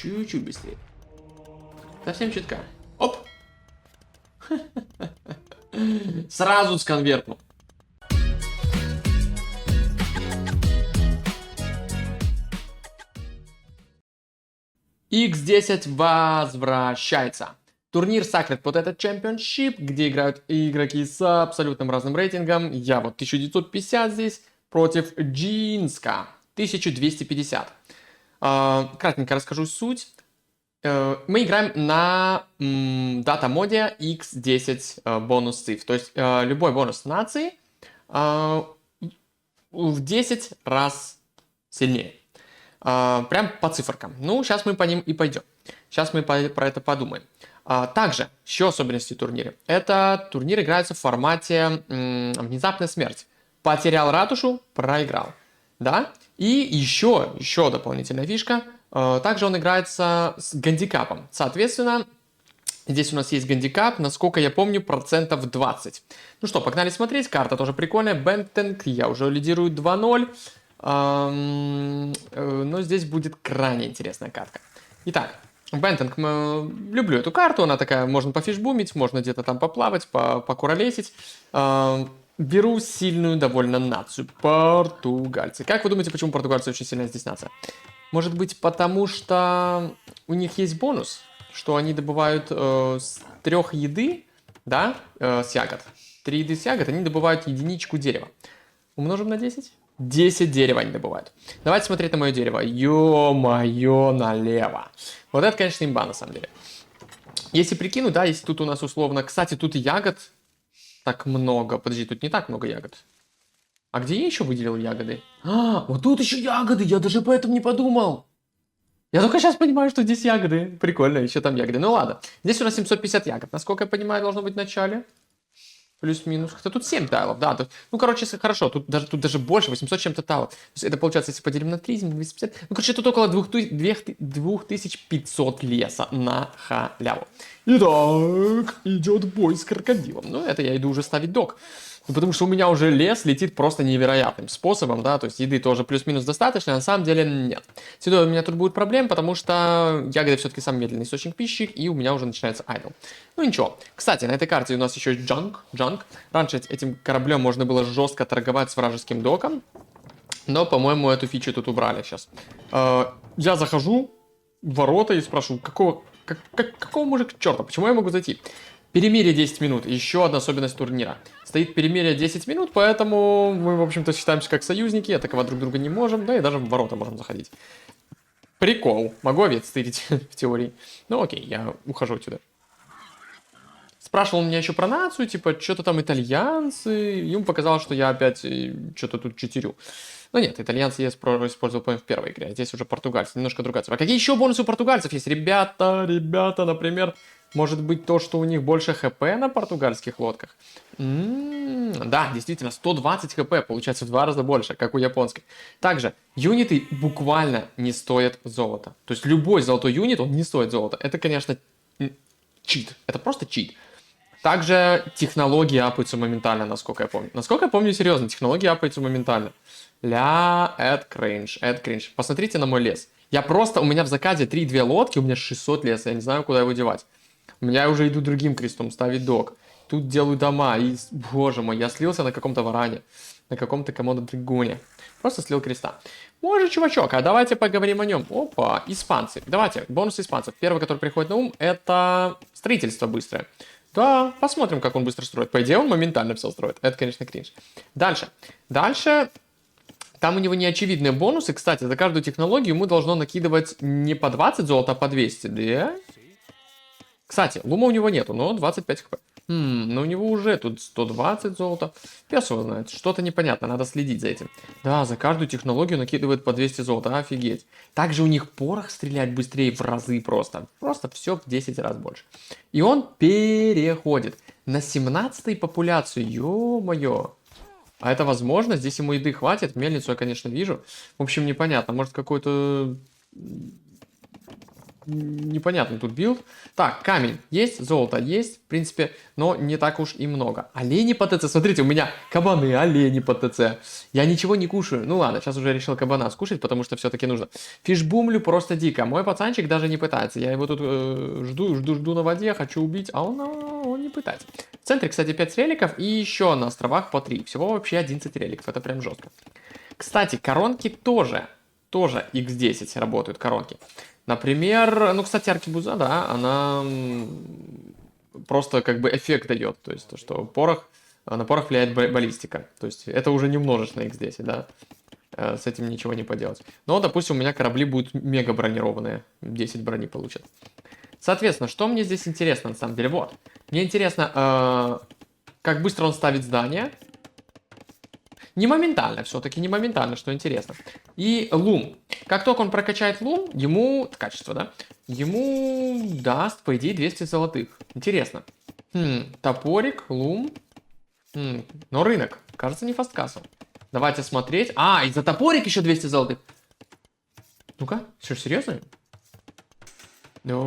Чуть-чуть быстрее. Совсем чутка. Оп! Сразу сконвертнул. X10 возвращается. Турнир Sacred Potato Championship, где играют игроки с абсолютным разным рейтингом. Я вот 1950 здесь против Джинска 1250. Кратенько расскажу суть. Мы играем на дата-моде X10 бонус цифр. То есть любой бонус нации в 10 раз сильнее. Прям по циферкам. Ну, сейчас мы по ним и пойдем. Сейчас мы про это подумаем. Также, еще особенности турнира. Это турнир играется в формате внезапная смерть. Потерял ратушу, проиграл. Да? И еще дополнительная фишка. Также он играется с гандикапом. Соответственно, здесь у нас есть гандикап, насколько я помню, процентов 20. Ну что, погнали смотреть. Карта тоже прикольная. Бентенг, я уже лидирую 2-0. Но здесь будет крайне интересная картка. Итак, Бентинг, люблю эту карту, она такая, можно пофишбумить, можно где-то там поплавать, покуролесить. Беру сильную довольно нацию, португальцы. Как вы думаете, почему португальцы очень сильная здесь нация? Может быть, потому что у них есть бонус, что они добывают с 3 еды, да, с ягод. 3 еды с ягод, они добывают единичку дерева. Умножим на 10? 10 дерева они добывают. Давайте смотреть на мое дерево. Ё-моё, налево. Вот это, конечно, имба, на самом деле. Если прикинуть, да, если тут у нас условно... Кстати, тут ягод так много. Подожди, тут не так много ягод. А где я еще выделил ягоды? Вот тут еще ягоды, я даже поэтому не подумал. Я только сейчас понимаю, что здесь ягоды. Прикольно, еще там ягоды. Ну ладно. Здесь у нас 750 ягод. Насколько я понимаю, должно быть в начале. Плюс-минус. Хотя тут 7 тайлов, да. Ну, короче, хорошо. Тут даже больше, 800 чем-то тайлов. То есть это получается, если поделим на 3, 250. Ну, короче, тут около 2500 леса на халяву. Итак, идет бой с крокодилом. Ну, это я иду уже ставить док. Ну, потому что у меня уже лес летит просто невероятным способом, да, то есть еды тоже плюс-минус достаточно, на самом деле нет. Сюда у меня тут будет проблем, потому что ягоды все-таки самый медленный источник пищи, и у меня уже начинается айдл. Ну ничего. Кстати, на этой карте у нас еще есть джанк. Раньше этим кораблем можно было жестко торговать с вражеским доком, но, по-моему, эту фичу тут убрали сейчас. Я захожу в ворота и спрашиваю, какого мужика черта, почему я могу зайти? Перемирие 10 минут. Еще одна особенность турнира. Стоит перемирие 10 минут, поэтому мы, в общем-то, считаемся как союзники, атаковать друг друга не можем, да и даже в ворота можем заходить. Прикол. Могу овец стырить в теории. Ну окей, я ухожу отсюда. Спрашивал меня еще про нацию, типа, что-то там итальянцы. Ему показалось, что я опять что-то тут читерю. Но нет, итальянцы я использовал, по-моему, в первой игре. А здесь уже португальцы, немножко другая цифра. А какие еще бонусы у португальцев есть? Ребята, например, может быть то, что у них больше хп на португальских лодках? Да, действительно, 120 хп, получается в 2 раза больше, как у японской. Также, юниты буквально не стоят золота. То есть любой золотой юнит, он не стоит золота. Это, конечно, чит. Это просто чит. Также технологии апаются моментально, насколько я помню. Насколько я помню, серьезно, технологии апаются моментально. Это кринж. Посмотрите на мой лес. У меня в заказе 3-2 лодки, у меня 600 леса, я не знаю, куда его девать. У меня уже иду другим крестом ставить док. Тут делаю дома, и, боже мой, я слился на каком-то варане, на каком-то комодо-дригуне. Просто слил креста. Может, чувачок, а давайте поговорим о нем. Опа, испанцы. Давайте, бонус испанцев. Первый, который приходит на ум, это строительство быстрое. Да, посмотрим, как он быстро строит. По идее, он моментально все строит. Это, конечно, кринж. Дальше, там у него неочевидные бонусы. Кстати, за каждую технологию ему должно накидывать не по 20 золота, а по 200, да? Кстати, лума у него нету, но 25 хп. Но у него уже тут 120 золота. Пес его знает, что-то непонятно, надо следить за этим. Да, за каждую технологию накидывает по 200 золота, офигеть. Также у них порох стрелять быстрее в разы просто. Просто все в 10 раз больше. И он переходит на 17-й популяцию, ё-моё. А это возможно? Здесь ему еды хватит. Мельницу я, конечно, вижу. В общем, непонятно. Может, какой-то непонятный тут билд. Так, камень есть, золото есть, в принципе, но не так уж и много. Олени по ТЦ, смотрите, у меня кабаны, олени по ТЦ. Я ничего не кушаю. Ну ладно, сейчас уже решил кабана скушать, потому что все-таки нужно. Фишбумлю просто дико. Мой пацанчик даже не пытается. Я его тут жду на воде, хочу убить, а он не пытается. В центре, кстати, 5 реликов и еще на островах по 3. Всего вообще 11 реликов, это прям жестко. Кстати, коронки тоже x10 работают, коронки. Например, ну, кстати, аркебуза, да, она просто как бы эффект дает. То есть, то, что на порох влияет баллистика. То есть, это уже не умножишь на x10, да. С этим ничего не поделать. Но, допустим, у меня корабли будут мега бронированные. 10 брони получат. Соответственно, что мне здесь интересно, на самом деле? Вот. Мне интересно, как быстро он ставит здания. Не моментально, все-таки не моментально, что интересно. И лум. Как только он прокачает лум, ему... Качество, да? Ему даст, по идее, 200 золотых. Интересно. Топорик, лум. Но рынок. Кажется, не фасткасл. Давайте смотреть. А, и за топорик еще 200 золотых. Ну-ка, что, серьезно? Да.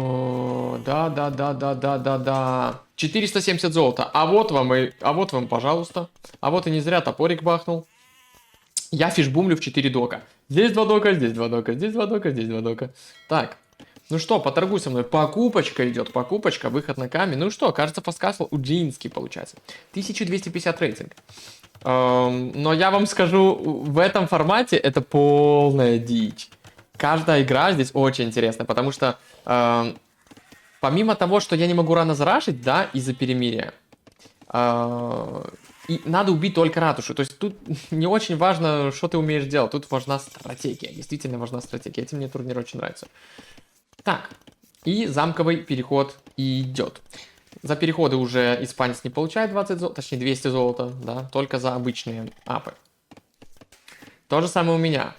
470 золота. А вот вам, пожалуйста. А вот и не зря топорик бахнул. Я фишбумлю в 4 дока. Здесь 2 дока, здесь 2 дока, здесь 2 дока, здесь 2 дока. Так. Ну что, поторгуй со мной. Покупочка идет, покупочка, выход на камень. Ну что, кажется, фасткасл у Джински получается. 1250 рейтинг. Но я вам скажу, в этом формате это полная дичь. Каждая игра здесь очень интересная, потому что помимо того, что я не могу рано зарашить, да, из-за перемирия, и надо убить только ратушу. То есть тут не очень важно, что ты умеешь делать, тут важна стратегия, действительно важна стратегия. Этим мне турнир очень нравится. Так, и замковый переход идет. За переходы уже испанец не получает 20 золота, точнее 200 золота, да, только за обычные апы. То же самое у меня.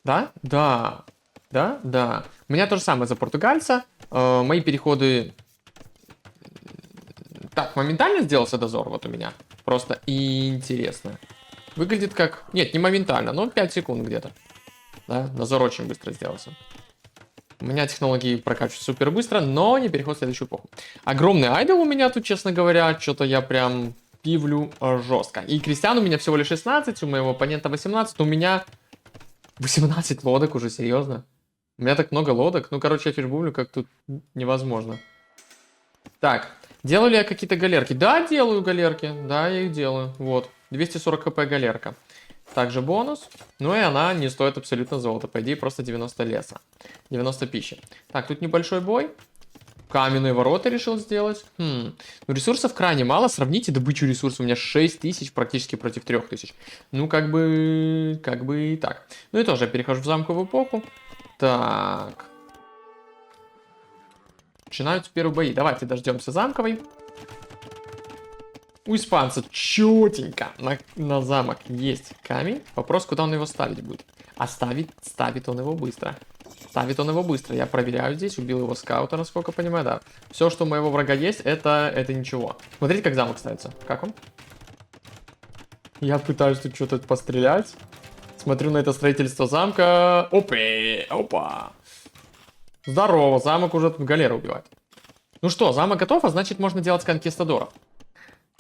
Да? Да. У меня то же самое за португальца. Мои переходы... Так, моментально сделался дозор вот у меня. Просто интересно. Выглядит как... Нет, не моментально, но 5 секунд где-то. Да, дозор очень быстро сделался. У меня технологии прокачивают супер быстро, но не переход в следующую эпоху. Огромный айдол у меня тут, честно говоря. Что-то я прям пивлю жестко. И крестьян у меня всего лишь 16, у моего оппонента 18. У меня 18 лодок уже, серьезно. У меня так много лодок. Ну, короче, я фишбумлю как тут невозможно. Так, делаю ли я какие-то галерки? Да, делаю галерки. Да, я их делаю. Вот, 240 хп галерка. Также бонус. Ну и она не стоит абсолютно золота. По идее, просто 90 леса. 90 пищи. Так, тут небольшой бой. Каменные ворота решил сделать. Ну, ресурсов крайне мало. Сравните добычу ресурсов. У меня 6000 практически против 3000. Ну, как бы и так. Ну и тоже я перехожу в замковую эпоху. Так. Начинаются первые бои. Давайте дождемся замковой. У испанца четенько на замок есть камень. Вопрос, куда он его ставить будет. А ставит он его быстро. Ставит он его быстро. Я проверяю здесь. Убил его скаута, насколько понимаю, да. Все, что у моего врага есть, это ничего. Смотрите, как замок ставится. Как он? Я пытаюсь тут что-то пострелять. Смотрю на это строительство замка. Опа. Здорово, замок уже тут галера убивает. Ну что, замок готов, а значит можно делать конкистадоров.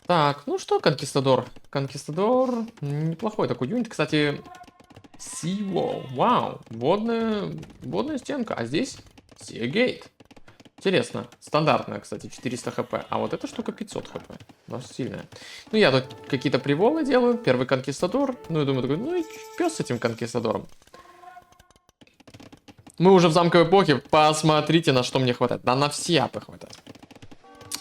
Так, ну что, конкистадор? Конкистадор, неплохой такой юнит. Кстати, Sea Wall. Вау, водная стенка. А здесь Sea Gate. Интересно. Стандартная, кстати, 400 хп. А вот эта штука 500 хп. Но сильная. Ну, я тут какие-то приволы делаю. Первый конкистадор. Ну, я думаю, такой, ну и пес с этим конкистадором. Мы уже в замковой эпохе. Посмотрите, на что мне хватает. Да на все апы хватает.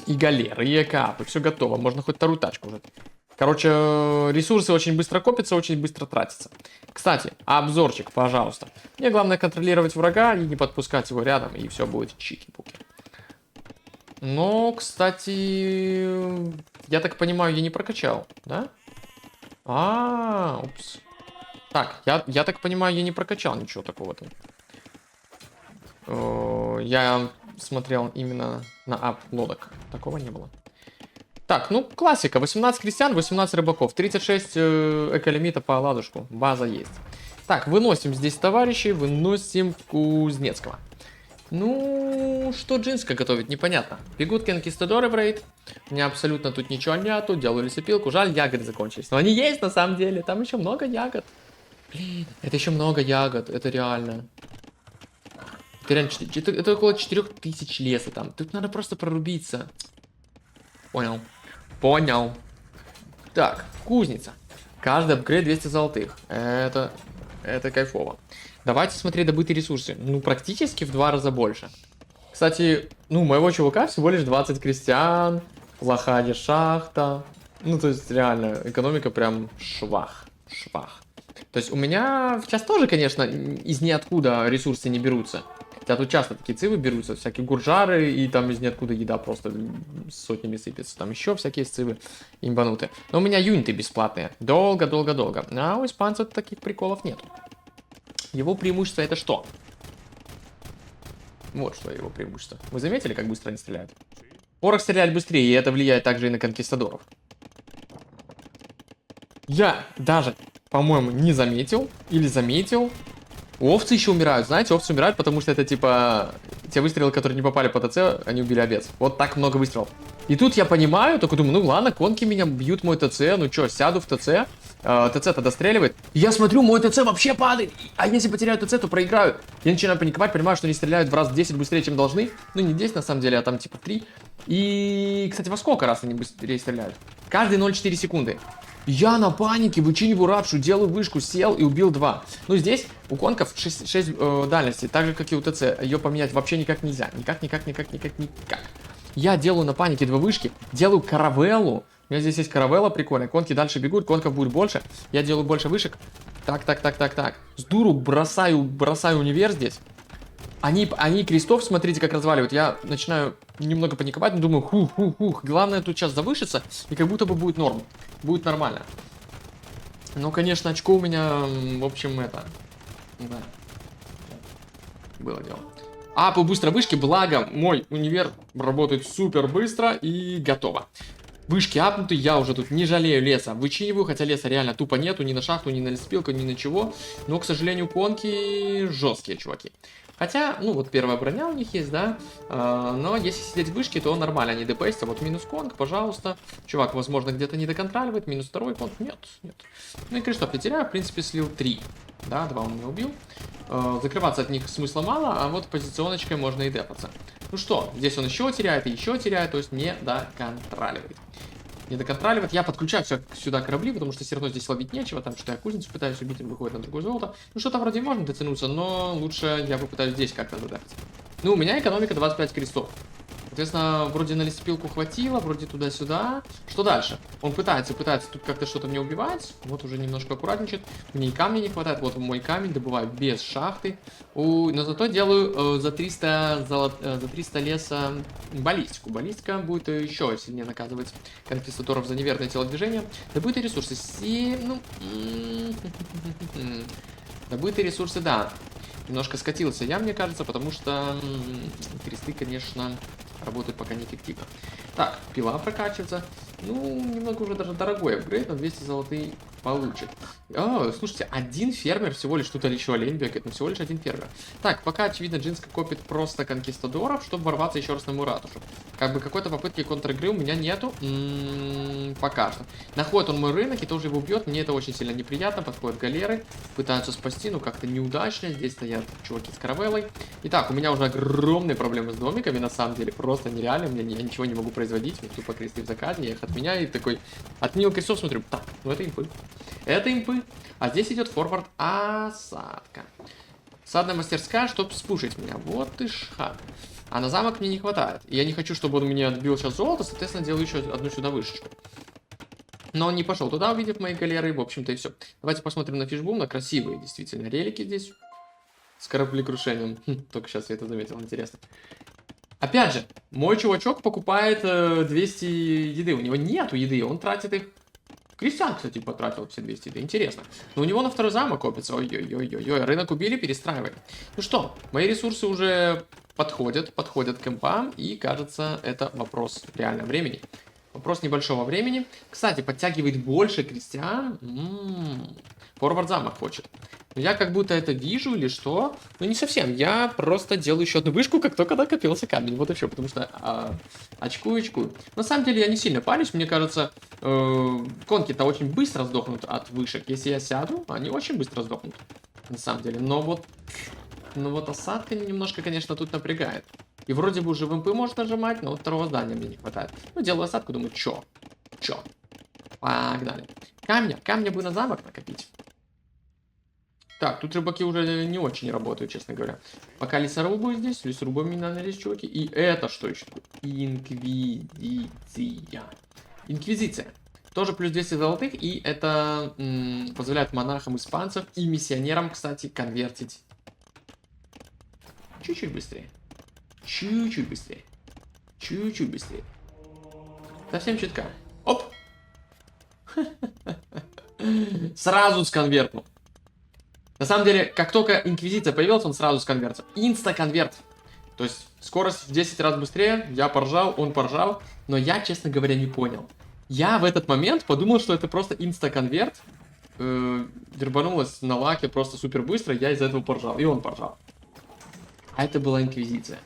И галеры, и экапы. Все готово. Можно хоть вторую тачку уже. Короче, ресурсы очень быстро копятся, очень быстро тратятся. Кстати, обзорчик, пожалуйста. Мне главное контролировать врага и не подпускать его рядом, и все будет чики-пуки. Но, кстати, я так понимаю, я не прокачал, да? Упс. Так, я так понимаю, я не прокачал ничего такого-то. Я смотрел именно на ап лодок. Такого не было. Так, ну, классика. 18 крестьян, 18 рыбаков. 36 эколимита по ладушку. База есть. Так, выносим здесь товарищей. Выносим Кузнецкого. Ну, что Джинска готовит, непонятно. Бегут конкистадоры в рейд. У меня абсолютно тут ничего нету. Делаю лесопилку. Жаль, ягоды закончились. Но они есть на самом деле. Там еще много ягод. Блин, это еще много ягод. Это реально. Это реально это около 4000 леса там. Тут надо просто прорубиться. Понял. Понял. Так, кузница. Каждый апгрейд 200 золотых. Это кайфово. Давайте смотреть добытые ресурсы. Ну, практически в 2 раза больше. Кстати, ну, у моего чувака всего лишь 20 крестьян. Плохая шахта. Ну, то есть, реально, экономика прям швах. Швах. То есть, у меня сейчас тоже, конечно, из ниоткуда ресурсы не берутся. Хотя тут часто такие цивы берутся, всякие гуржары, и там из ниоткуда еда просто сотнями сыпется. Там еще всякие цивы имбанутые. Но у меня юниты бесплатные. Долго-долго-долго. А у испанцев таких приколов нет. Его преимущество это что? Вот что его преимущество. Вы заметили, как быстро они стреляют? Порох стреляет быстрее, и это влияет также и на конкистадоров. Я даже, по-моему, не заметил. Или заметил. Овцы еще умирают, знаете, овцы умирают, потому что это типа... Те выстрелы, которые не попали по ТЦ, они убили овец. Вот так много выстрелов. И тут я понимаю, только думаю, ну ладно, конки меня бьют мой ТЦ, ну что, сяду в ТЦ. ТЦ-то достреливает. Я смотрю, мой ТЦ вообще падает. А если потеряю ТЦ, то проиграю. Я начинаю паниковать, понимаю, что они стреляют в раз в 10 быстрее, чем должны. Ну, не 10 на самом деле, а там типа 3. И, кстати, во сколько раз они быстрее стреляют? Каждые 0,4 секунды. Я на панике вычиниваю радшу, делаю вышку, сел и убил 2. Ну, здесь у конков 6 дальности, так же, как и у ТЦ. Ее поменять вообще никак нельзя. Никак. Я делаю на панике 2 вышки, делаю каравеллу. У меня здесь есть каравелла прикольная. Конки дальше бегут, конков будет больше. Я делаю больше вышек. Так. С дуру бросаю универ здесь. Они крестов, смотрите, как разваливают. Я начинаю немного паниковать, но думаю, хух. Главное тут сейчас завышиться, и как будто бы будет норм. Будет нормально. Ну, конечно, очко у меня, в общем, это... Да. Было дело. А по быстрой вышке, благо, мой универ работает супер быстро и готово. Вышки апнуты, я уже тут не жалею леса. Вычиниваю, хотя леса реально тупо нету, ни на шахту, ни на леспилку, ни на чего. Но, к сожалению, конки жесткие, чуваки. Хотя, ну вот первая броня у них есть, да, но если сидеть в вышке, то нормально, они ДПСятся. Вот минус конг, пожалуйста. Чувак, возможно, где-то не доконтроливает, минус второй конг, нет. Ну и крестов я теряю, в принципе, слил 3. Да, 2 он меня убил. Закрываться от них смысла мало, а вот позиционочкой можно и депаться. Ну что, здесь он еще теряет и еще теряет, то есть не доконтроливает. Не доконтроливает. Я подключаю сюда корабли, потому что все равно здесь ловить нечего. Там что-то я кузницу пытаюсь убить, он выходит на другое золото. Ну что-то вроде можно дотянуться, но лучше я попытаюсь здесь как-то задать. Ну, у меня экономика 25 крестов. Соответственно, вроде на лесопилку хватило, вроде туда-сюда. Что дальше? Он пытается тут как-то что-то мне убивать. Вот уже немножко аккуратничает. Мне и камня не хватает. Вот мой камень добываю без шахты. Но зато делаю за 300 леса баллистику. Баллистика будет еще сильнее наказывать конкистадоров за неверное телодвижение. Добытые ресурсы 7. Ну... Добытые ресурсы, да. Немножко скатился я, мне кажется, потому что кресты, конечно, работают пока неэффективно. Так, пила прокачивается. Ну, немного уже даже дорогой апгрейд, на 200 золотые получит. О, слушайте, один фермер всего лишь, тут еще олень бегает, но всего лишь один фермер. Так, пока, очевидно, Джинска копит просто конкистадоров, чтобы ворваться еще раз на мою ратушу. Как бы какой-то попытки контр-игры у меня нету. Пока что. Находит он мой рынок и тоже его убьет. Мне это очень сильно неприятно. Подходят галеры, пытаются спасти, но как-то неудачно. Здесь стоят чуваки с каравеллой. Итак, у меня уже огромные проблемы с домиками, на самом деле. Просто нереально. Я ничего не могу производить. Вот тупо кресты в заказе, я их отменяю. И такой, отменил крестов, смотрю, так, ну это импы. Это импы. А здесь идет форвард осадка. Садная мастерская, чтобы спушить меня. Вот ты шаг. А на замок мне не хватает. И я не хочу, чтобы он мне отбил сейчас золото, соответственно, делаю еще одну сюда вышечку. Но он не пошел туда, увидев мои галеры, в общем-то и все. Давайте посмотрим на фишбум, на красивые действительно релики здесь. С кораблекрушением. Только сейчас я это заметил, интересно. Опять же, мой чувачок покупает 200 еды. У него нету еды, он тратит их. Крестьян, кстати, потратил все 200 еды. Интересно. Но у него на второй замок копится. Ой-ой-ой-ой. Рынок убили, перестраиваем. Ну что, мои ресурсы уже подходят к импам. И, кажется, это вопрос реально времени. Вопрос небольшого времени. Кстати, подтягивает больше крестьян. Форвард замок хочет. Но я как будто это вижу или что? Ну, не совсем. Я просто делаю еще одну вышку, как только накопился камень. Вот и все. Потому что очкую. На самом деле я не сильно парюсь. Мне кажется, конки-то очень быстро сдохнут от вышек. Если я сяду, они очень быстро сдохнут. На самом деле. Но вот осадка немножко, конечно, тут напрягает. И вроде бы уже в МП можно нажимать, но вот второго здания мне не хватает. Ну, делаю осадку, думаю, чё? Погнали. Камня бы на замок накопить. Так, тут рыбаки уже не очень работают, честно говоря. Пока лесорубы здесь, лесорубами надо здесь, чуваки. И это что еще? Инквизиция. Тоже плюс 200 золотых, и это позволяет монархам испанцев и миссионерам, кстати, конвертить чуть-чуть быстрее. Чуть-чуть быстрее. Совсем чутка. Оп! Сразу сконвертнул. На самом деле, как только инквизиция появилась, он сразу сконвертил. Инста-конверт. То есть, скорость в 10 раз быстрее. Я поржал, он поржал. Но я, честно говоря, не понял. Я в этот момент подумал, что это просто инста-конверт. Вербанулась на лаке просто супер быстро. Я из-за этого поржал. И он поржал. А это была инквизиция.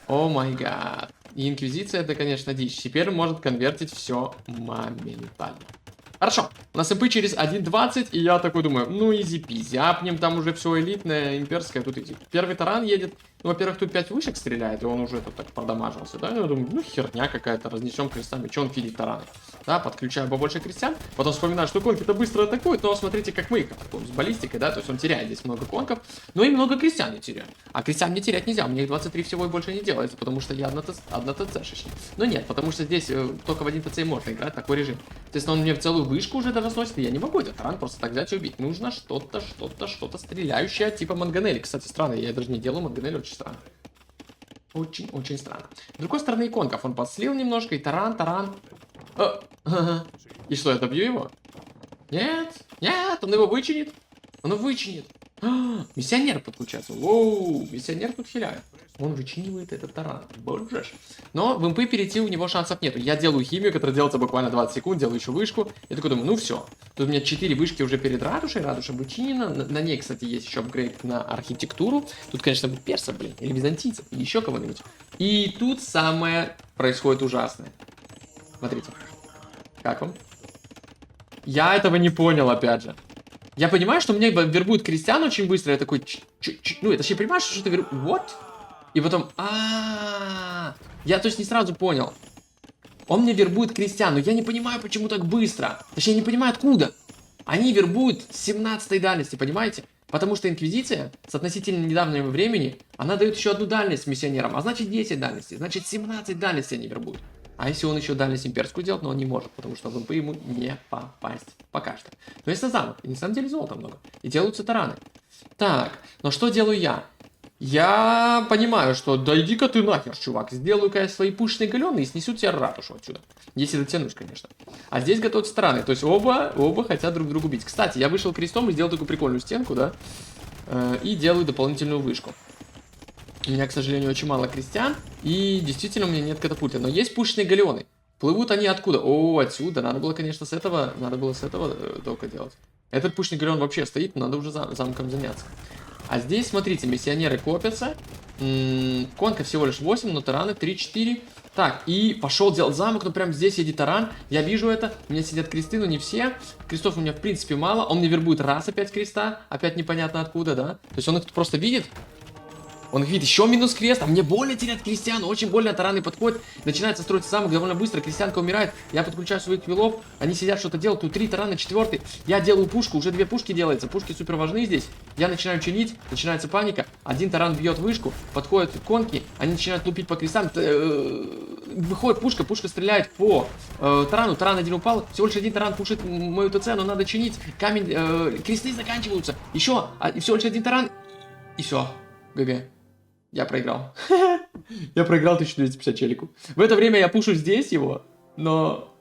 О май гад. И инквизиция это, конечно, дичь. Теперь может конвертить все моментально. Хорошо. У нас МП через 1.20, и я такой думаю, ну изи-пизи. Апнем там уже все элитное, имперское, тут иди. Первый таран едет. Ну, во-первых, тут 5 вышек стреляет, и он уже тут так продамажился, да? Я думаю, ну херня какая-то, разнесем крестами, что он фидит тараны? Да, подключаю побольше крестьян, потом вспоминаю, что конки-то быстро атакуют, но смотрите, как мы их атакуем с баллистикой, да, то есть он теряет здесь много конков, но и много крестьян не теряю. А крестьян не терять нельзя, у меня их 23 всего и больше не делается, потому что я одна ТЦ-шечник. Но нет, потому что здесь только в один ТЦ и можно играть, такой режим. Естественно, он мне в целую вышку уже даже сносит, и я не могу этот таран просто так взять и убить. Нужно что-то стреляющее, типа Манганели. Кстати, странно, я даже не делаю Манганели, очень странно. Очень странно. С другой стороны, и конков он подслил немножко, и таран. И что, я добью его? Нет, он его вычинит. Он его вычинит. Миссионер подключается. Воу, миссионер тут хиляет. Он вычинивает этот таран. Боже ж. Но в МП перейти у него шансов нету. Я делаю химию, которая делается буквально 20 секунд, делаю еще вышку. Я такой думаю, ну все. Тут у меня 4 вышки уже перед ратушей. Ратуша вычинена. На ней, кстати, есть еще апгрейд на архитектуру. Тут, конечно, персов, блин, или византийцев, или еще кого-нибудь. И тут самое происходит ужасное. Смотрите. Как вам? Я этого не понял, опять же. Я понимаю, что меня вербуют крестьян очень быстро. Я такой, ну, это же понимаешь, что ты вербуешь. Вот. И потом, я, то есть, не сразу понял. Он мне вербует крестьян, но я не понимаю, почему так быстро. Точнее, не понимаю, откуда. Они вербуют с 17-й дальности, понимаете? Потому что Инквизиция с относительно недавнего времени, она дает еще одну дальность миссионерам, а значит 10 дальностей, значит 17 дальностей они вербуют. А если он еще дальность имперскую делает, но он не может, потому что в МП ему не попасть. Пока что. Но есть на замок, и на самом деле золота много. И делаются тараны. Так, но что делаю я? Я понимаю, что да иди-ка ты нахер, чувак. Сделаю-ка я свои пушечные галеоны и снесу тебе ратушу отсюда. Если дотянусь, конечно. А здесь готовятся тараны. То есть оба хотят друг друга убить. Кстати, я вышел крестом и сделал такую прикольную стенку, да? И делаю дополнительную вышку. У меня, к сожалению, очень мало крестьян. И действительно у меня нет катапульта. Но есть пушечные галеоны. Плывут они откуда? О, отсюда. Надо было, конечно, с этого только делать. Этот пушечный галеон вообще стоит, надо уже замком заняться. А здесь, смотрите, миссионеры копятся. Конка всего лишь 8, но тараны 3-4. Так, и пошел делать замок, но прям здесь едет таран. Я вижу это. У меня сидят кресты, но не все. Крестов у меня, в принципе, мало. Он мне вербует раз опять креста. Опять непонятно откуда, да? То есть он их просто видит. Он видит еще минус крест, а мне больно терять крестьян, очень больно, тараны подходят, начинается строиться замок довольно быстро, крестьянка умирает, я подключаю своих вилов, они сидят, что-то делают, тут 3 тарана, 4, я делаю пушку, уже 2 пушки делается, пушки супер важны здесь, я начинаю чинить, начинается паника, один таран бьет вышку, подходят конки, они начинают лупить по крестам, выходит пушка стреляет по тарану, таран один упал, всего лишь один таран пушит мою ТЦ, но надо чинить, камень, кресты заканчиваются, еще, всего лишь один таран, и все, ГГ. Я проиграл. Я проиграл 1250 челику. В это время я пушу здесь его, но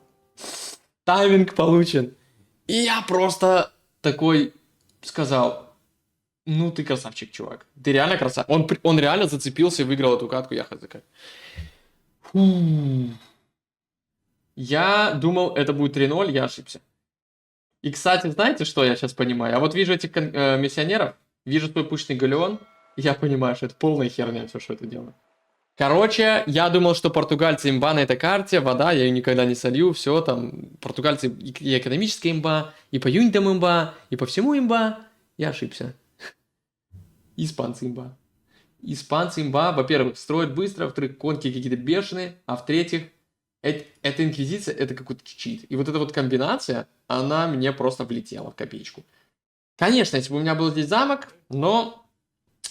тайминг получен. И я просто такой сказал, ну ты красавчик, чувак. Ты реально красавчик. Он реально зацепился и выиграл эту катку, я хз. Я думал, это будет 3-0, я ошибся. И, кстати, знаете, что я сейчас понимаю? Я вот вижу этих миссионеров, вижу свой пышный галеон, и я понимаю, что это полная херня все, что это делаю. Короче, я думал, что португальцы имба на этой карте, вода, я ее никогда не солью, все там, португальцы и экономическая имба, и по юнитам имба, и по всему имба. Я ошибся. Испанцы имба. Испанцы имба, во-первых, строят быстро, во-вторых, конки какие-то бешеные, а в-третьих, эта инквизиция, это какой-то чит. И вот эта вот комбинация, она мне просто влетела в копеечку. Конечно, если бы у меня был здесь замок, но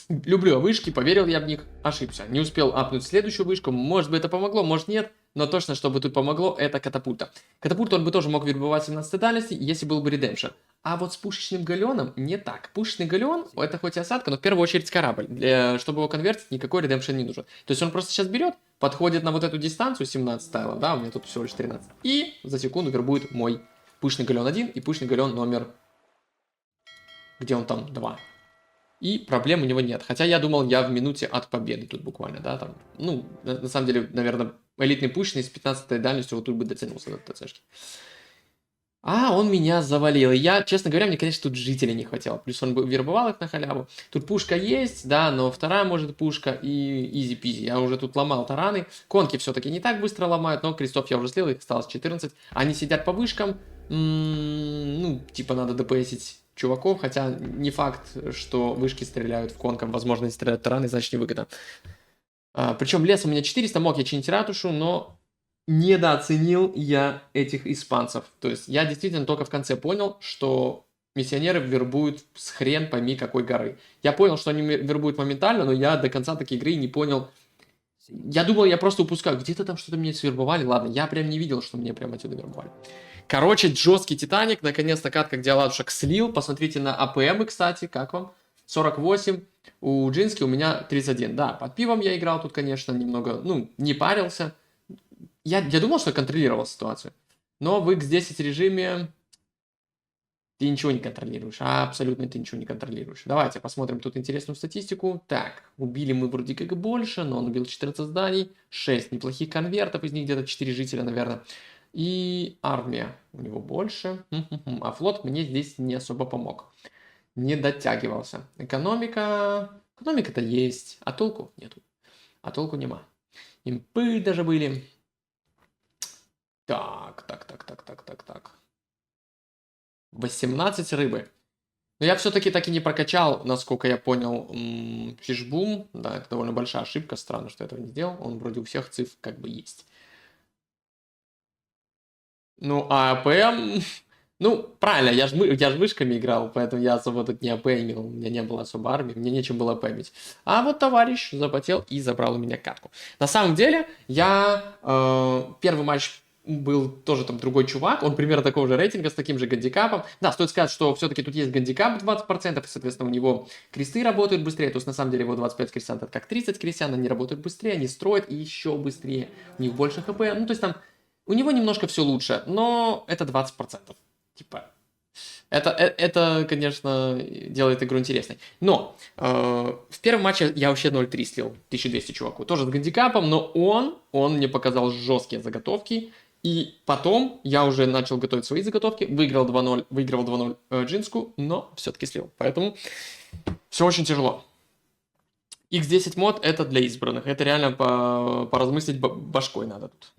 люблю я вышки, поверил я в них, ошибся. Не успел апнуть следующую вышку, может быть это помогло, может нет, но точно, чтобы тут помогло, это катапульта. Катапульту он бы тоже мог вербовать 17 дальности, если был бы редемпшн. А вот с пушечным галеоном не так. Пушечный галеон, это хоть и осадка, но в первую очередь корабль. Чтобы его конвертить, никакой редемпшн не нужен. То есть он просто сейчас берет, подходит на вот эту дистанцию 17 стайла, да, у меня тут всего лишь 13, и за секунду вербует мой пушечный галеон 1 и пушечный галеон номер... Где он там? 2. И проблем у него нет. Хотя я думал, я в минуте от победы тут буквально, да, там. Ну, на самом деле, наверное, элитный пушечный с 15-й дальностью вот тут бы дотянулся до ТЦшки. А он меня завалил. И я, честно говоря, мне, конечно, тут жителей не хватило. Плюс он бы вербовал их на халяву. Тут пушка есть, да, но вторая, может, пушка и изи-пизи. Я уже тут ломал тараны. Конки все-таки не так быстро ломают, но крестов я уже слил, их осталось 14. Они сидят по вышкам. Ну, типа надо ДПСить чуваков, хотя не факт, что вышки стреляют в конках. Возможно, не стреляют тараны, значит, невыгодно. Причем лес у меня 400, мог я чинить ратушу, но... Недооценил я этих испанцев. То есть я действительно только в конце понял, что миссионеры вербуют с хрен пойми какой горы. Я понял, что они вербуют моментально, но я до конца такой игры не понял. Я думал, я просто упускаю. Где-то там что-то мне свербовали. Ладно, я прям не видел, что мне прям отсюда вербовали. Короче, жесткий Титаник. Наконец-то катка, где ладушек слил. Посмотрите на АПМы, кстати. Как вам? 48. У Джински у меня 31. Да, под пивом я играл тут, конечно, немного, ну, не парился. Я думал, что контролировал ситуацию. Но в X10 режиме ты ничего не контролируешь. Абсолютно ты ничего не контролируешь. Давайте посмотрим тут интересную статистику. Так, убили мы вроде как больше, но он убил 14 зданий, 6 неплохих конвертов, из них где-то 4 жителя, наверное. И армия у него больше. А флот мне здесь не особо помог. Не дотягивался. Экономика... Экономика-то есть, а толку нету. А толку нема. Импы даже были... Так. 18 рыбы. Но я все-таки так и не прокачал, насколько я понял, фишбум. Да, это довольно большая ошибка. Странно, что я этого не сделал. Он вроде у всех цифр как бы есть. Ну, а АПМ... Ну, правильно, я ж вышками играл, поэтому я особо тут не АПМил. У меня не было особо армии, мне нечем было АПМить. А вот товарищ запотел и забрал у меня катку. На самом деле, я первый матч... был тоже там другой чувак, он примерно такого же рейтинга, с таким же гандикапом. Да, стоит сказать, что все-таки тут есть гандикап 20%, и, соответственно, у него кресты работают быстрее, то есть, на самом деле, его 25 крестьян, это как 30 крестьян, они работают быстрее, они строят и еще быстрее, у них больше хп, ну, то есть, там, у него немножко все лучше, но это 20%, типа... Это, конечно, делает игру интересной. Но в первом матче я вообще 0-3 слил, 1200 чуваку. Тоже с гандикапом, но он мне показал жесткие заготовки. И потом я уже начал готовить свои заготовки. Выиграл 2-0 Джинску, но все-таки слил. Поэтому все очень тяжело. X10 мод это для избранных. Это реально поразмыслить башкой надо тут.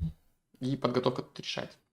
И подготовка тут решает.